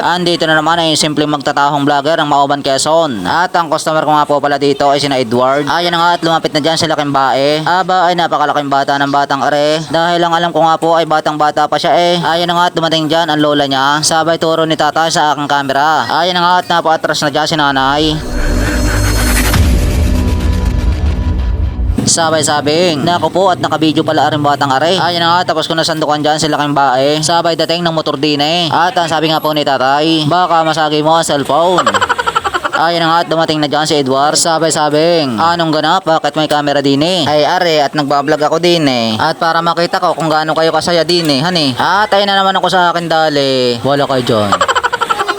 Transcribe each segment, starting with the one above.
Andito na naman ay simpleng magtatahong vlogger ng Mauban, Quezon. At ang customer ko nga po pala dito ay sina Edward. Ayan na nga at lumapit na dyan sila laking bae. Aba ay napakalaking bata ng batang are. Dahil ang alam ko nga po ay batang bata pa siya eh. Ayan na nga at dumating dyan ang lola niya. Sabay turo ni tatay sa aking camera. Ayan na nga at napakatras na dyan si nanay. Sabay sabing, nako po at nakabidyo pala rin batang are. Ayan na nga, tapos ko nasandukan dyan sila laking bae. Sabay dating ng motor din eh. At ang sabi nga po ni tatay, baka masagi mo ang cellphone. Ayan na nga at dumating na dyan si Edward. Sabay sabing, anong ganap? Bakit may camera din eh? Ay are at nagbablog ako din eh. At para makita ko kung gaano kayo kasaya din eh, hani. At ayun na naman ako sa akin dali. Wala kayo dyan.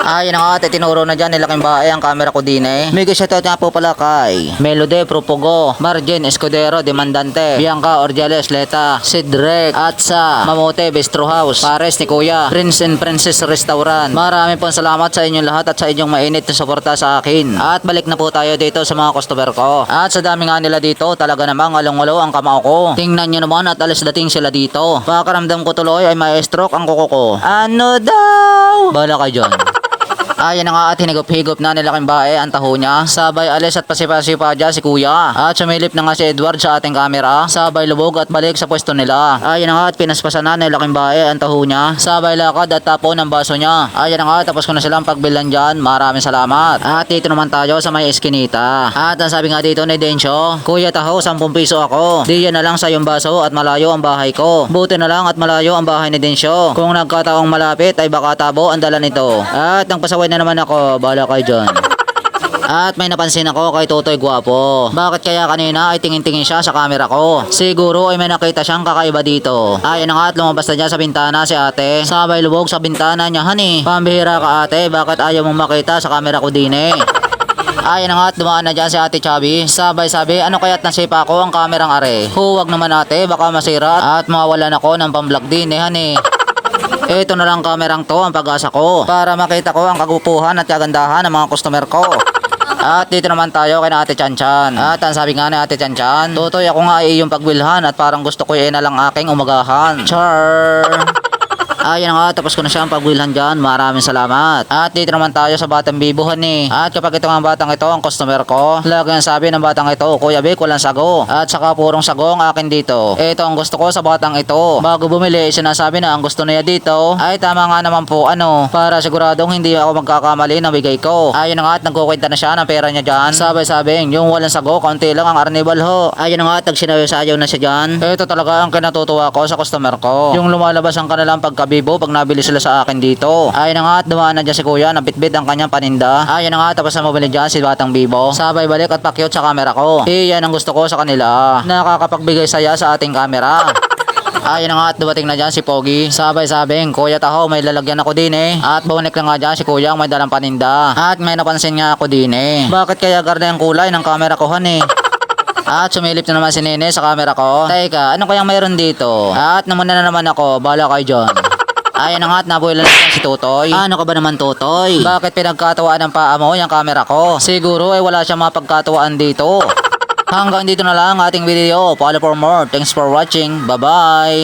Ay na nga at tinuro na dyan nilaking bae ang camera ko din eh. May shoutout nga po pala kay Melode Propogo, Marjen Escudero Demandante, Bianca Ordiales Leta, Sidrek at sa Mamote Bistro House, Pares ni Kuya, Prince and Princess Restaurant. Marami pong salamat sa inyong lahat at sa inyong mainit na suporta sa akin. At balik na po tayo dito sa mga customer ko. At sa dami nga nila dito, talaga namang along-alo ang kamao ko. Tingnan nyo naman at alas dating sila dito. Pakaramdam ko tuloy ay may stroke ang kuko ko. Ano daw? Bala kayo dyan. Ayan na nga at hinigop-higop na nilaking bae ang taho niya. Sabay alis at pasipa-sipa dyan si kuya. At sumilip na nga si Edward sa ating camera. Sabay lubog at balik sa pwesto nila. Ayan na nga at pinaspasan na nilaking bae ang taho niya. Sabay lakad at tapo ng baso niya. Ayan na nga tapos ko na silang pagbilan dyan. Maraming salamat. At dito naman tayo sa may eskinita. At ang sabi nga dito ni Densyo, Kuya taho 10 piso ako. Di yan na lang sa iyong baso at malayo ang bahay ko. Buti na lang at malayo ang bahay ni Densyo. Kung nagkataong malapit ay baka tabo ang dala nito. At nang pasaway na naman ako, bala kayo dyan. At may napansin ako kay Totoy Guwapo. Bakit kaya kanina ay tingin-tingin siya sa camera ko? Siguro ay may nakita siyang kakaiba dito. Ayan na nga at lumabas na dyan sa bintana si ate. Sabay lubog sa bintana niya, hani. Pambihira ka ate, bakit ayaw mong makita sa camera ko din eh? Ayan na nga at dumaan na dyan si ate Chubby. Sabay sabi, ano kaya't nasipa ko ang kamerang are? Huwag naman ate, baka masira at mawawalan ako ng pamblog din eh, hani. Ito na lang kamerang to ang pag-asa ko para makita ko ang kagupuhan at kagandahan ng mga customer ko. At dito naman tayo kay Ate Chanchan. At ang sabi nga ni Ate Chanchan, Totoy ako nga ay iyong pagbilhan at parang gusto ko na lang aking umagahan. Char! Ayan nga, tapos ko na siya ang pagwilhan dyan. Maraming salamat. At dito naman tayo sa batang bibuhan eh. At kapag ito nga batang ito ang customer ko, lagi ang sabi ng batang ito, Kuya Vic, walang sago. At saka purong sago ang akin dito. Ito ang gusto ko sa batang ito. Bago bumili, sinasabi na ang gusto niya dito ay tama nga naman po para siguradong hindi ako magkakamali ng bigay ko. Ayan nga at nagkukwenta na siya ng pera niya dyan. Sabay-sabing, yung walang sago, kaunti lang ang arnibal ho. Ayan nga at nagsinayo-sayaw na siya dyan. Ito talaga ang kinatutuwa ko sa customer ko. Yung lumalabas ang kanilang pagkabibo pag nabili sila sa akin dito. Ayan na nga at dumaan na dyan si kuya, nabitbit ang kanyang paninda. Ayan na nga tapos na mabili dyan si batang bibo. Sabay balik at pakyot sa camera ko. Iyan ang gusto ko sa kanila. Nakakapagbigay saya sa ating camera. Ayan na nga at dumating na dyan si Pogi. Sabay sabing, Kuya taho may lalagyan ako din eh. At bunik lang nga dyan si kuya may dalang paninda. At may napansin nga ako din eh. Bakit kaya garda yung kulay ng camera ko han eh? At sumilip na naman si Nene sa camera ko. Teka, ano kayang mayroon dito? At namuna na naman ako, bala kayo dyan. Ayan na nga at nabuhilan na si Totoy. Ano ka ba naman Totoy? Bakit pinagkatawaan ng paa mo yung camera ko? Siguro ay wala siyang mapagkatawaan dito. Hanggang dito na lang ating video. Follow for more. Thanks for watching. Bye bye.